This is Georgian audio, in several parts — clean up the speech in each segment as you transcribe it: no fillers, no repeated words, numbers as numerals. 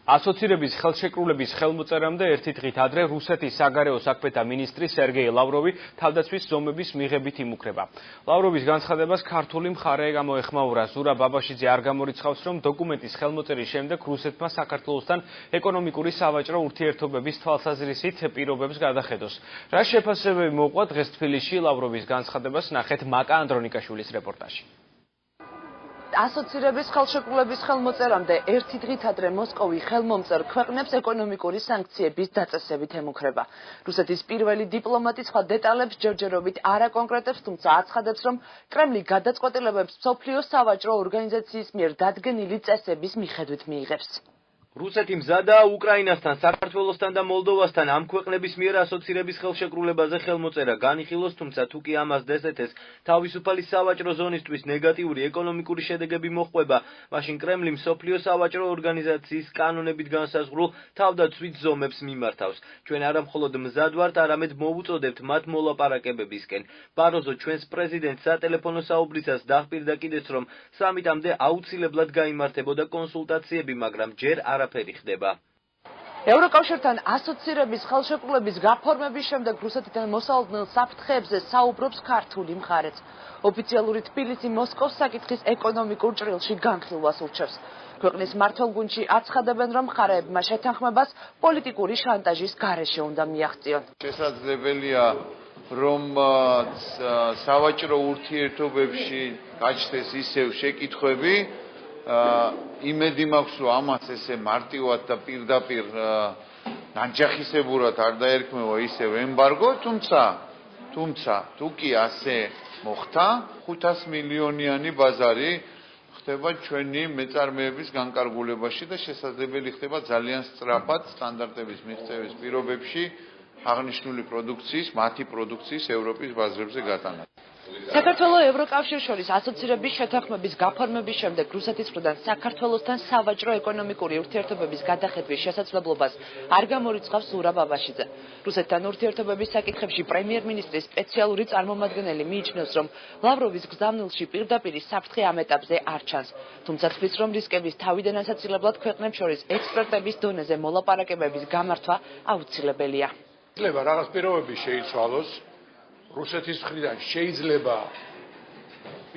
ასოცირების ხელშეკრულების ხელმოწერამდე ერთი დღით ადრე რუსეთის საგარეო საქმეთა მინისტრი სერგეი ლავროვი თავდაცვის ზომების მიღებით იმუქრება. ლავროვის განცხადებას ქართული მხარე გამოეხმაურა. ზურაბ ბაბაშიძე არ გამორიცხავს, რომ დოკუმენტის ხელმოწერის შემდეგ რუსეთმა საქართველოსთან ეკონომიკური სავაჭრო ურთიერთობების თვალსაზრისით პირობებს გადახედოს. რა შეფასებები მოყვა დღეს თბილისში ლავროვის განცხადებას ნახეთ მაკა ანდრონიკაშვილის რეპორტაჟში. ასოცირების ხელშეკრულების ხელმოწერამდე ერთი დღით ადრე მოსკოვი ხელმომწერ ქვეყნებს ეკონომიკური სანქციების დაწესებით ემუქრება. რუსეთის პირველი დიპლომატი სხვა დეტალებს ჯერჯერობით არ აკონკრეტებს, თუმცა აცხადებს, რომ კრემლი გადაწყვეტილებებს მსოფლიო სავაჭრო ორგანიზაციის მიერ დადგენილი წესების მიხედვით მიიღებს. რუსეთი მზადაა უკრაინასთან, საქართველოსთან და მოლდოვასთან ამ ქვეყნების მიერ ასოცირების ხელშეკრულებაზე ხელმოწერა განიხილოს, თუმცა თუ კი ამას დსთ-ს თავისუფალი სავაჭრო ზონისთვის ნეგატიური ეკონომიკური შედეგები მოჰყვება, მაშინ კრემლი მსოფლიო სავაჭრო ორგანიზაციის კანონებით განსაზღვრულ თავდაცვით ზომებს მიმართავს. ჩვენ არა მხოლოდ მზად ვართ, არამედ მოვუწოდებთ მათ მოლაპარაკებებისკენ. ბაროზო ჩვენს პრეზიდენტს სატელეფონო საუბრისას დაჰპირდა კიდეც, რომ სამიტამდე აუცილებლად გაიმართებოდა კონსულტაციები, მაგრამ ჯერ არაფერი ხდება. ევროკავშირთან ასოცირების ხელშეკრულების გაფორმების შემდეგ რუსეთიდან მოსალოდნელ საფრთხეებზე საუბრობს ქართული მხარეც. ოფიციალური თბილისი მოსკოვს საკითხის ეკონომიკურ ჭრილში განხილვას ურჩევს. ქვეყნის მმართველ გუნდში აცხადებენ, რომ მხარეებმა შეთანხმებას პოლიტიკური შანტაჟის გარეშე უნდა მიაღწიონ. შესაძლებელია, რომ სავაჭრო ურთიერთობებში გაჩნდეს ისევ შეკითხვები, იმედი მაქვს, რომ ამას ესე მარტივად და პირდაპირ ნაჯახისებურად არ დაერქმევა ისევ ემბარგო, თუმცა თუ კი ასე მოხდა, 500 მილიონიანი ბაზარი ხდება ჩვენი მეწარმეების განკარგულებაში და შესაძლებელი ხდება ძალიან სწრაფად სტანდარტების მიღწევის პირობებში აღნიშნული პროდუქციის, მათი პროდუქციის ევროპის ბაზრებზე გატანა. საქართველოს ევროკავშირს შორის ასოცირების შეთანხმების გაფორმების შემდეგ რუსეთის მხრიდან საქართველოსთან სავაჭრო ეკონომიკური ურთიერთობების გადახედვის შესაძლებლობას არ გამორიცხავს ზურაბ ბაბაშიძე. რუსეთთან ურთიერთობების საკითხებში პრემიერ-მინისტრის სპეციალური წარმომადგენელი მიიჩნევს, რომ ლავროვის გზავნილში პირდაპირი საფრთხე ამ ეტაპზე არ ჩანს. თუმცა თვლის, რომ რისკების თავიდან ასაცილებლად ქვეყნებს შორის ექსპერტების დონეზე მოლაპარაკებების გამართვა აუცილებელია. შეიძლება რაღაც პირობები შეიცვალოს. რუსეთის მხრიდან შეიძლება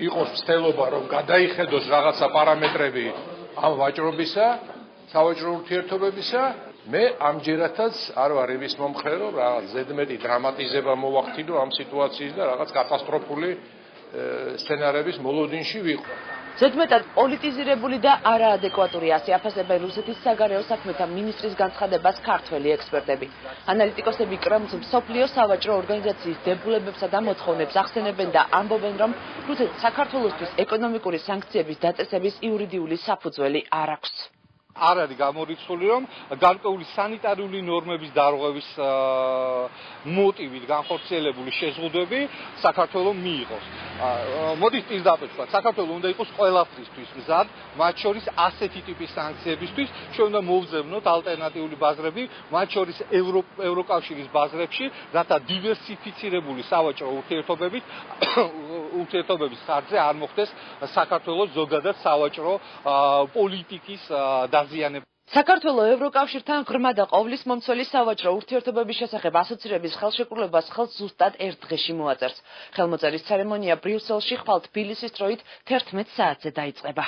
იყოს მცდელობა, რომ გადაიხედოს რაღაცა პარამეტრები ამ ვაჭრობისა, სავაჭრო ურთიერთობებისა. მე ამჯერადაც არ ვარ იმის მომხრე, რომ რაღაც ზედმეტი დრამატიზება მოვახდინო ამ სიტუაციის და რაღაც კატასტროფული სცენარების მოლოდინში ვიყო. ზედმეტად პოლიტიზირებული და არაადეკვატური ასე აფასებენ რუსეთის საგარეო საქმეთა მინისტრის განცხადებას ქართველი ექსპერტები. ანალიტიკოსები კრემლს მსოფლიო სავაჭრო ორგანიზაციის დებულებებსა და მოთხოვნებს ახსენებენ და ამბობენ, რომ რუსეთს საქართველოსთვის ეკონომიკური სანქციების დაწესების იურიდიული საფუძველი არ აქვს. არ არის გამორიცხული, რომ გარკვეული სანიტარული ნორმების დარღვევის მოტივით განხორციელებული შეზღუდვები საქართველოს მიიღოს. მოდით პირდაპირ ვთქვათ, საქართველოს უნდა იყოს ყველაფრისთვის მზად, მათ შორის ასეთი ტიპის სანქციებისთვის, ჩვენ უნდა მოვძებნოთ ალტერნატიული ბაზრები, მათ შორის ევროკავშირის ბაზრებში, რათა დივერსიფიცირებული სავაჭრო ურთიერთობების ხარჯზე არ მოხდეს საქართველოს ზოგადად სავაჭრო პოლიტიკის საქართველოს ევროკავშირთან ღრმა და ყოვლისმომცველი სავაჭრო ურთიერთობების შესახებ ასოცირების ხელშეკრულებას ხელს ზუსტად ერთ დღეში მოაწერს. ხელმოწერის ცერემონია ბრიუსელში ხვალ თბილისის დროით 11 საათზე დაიწყება.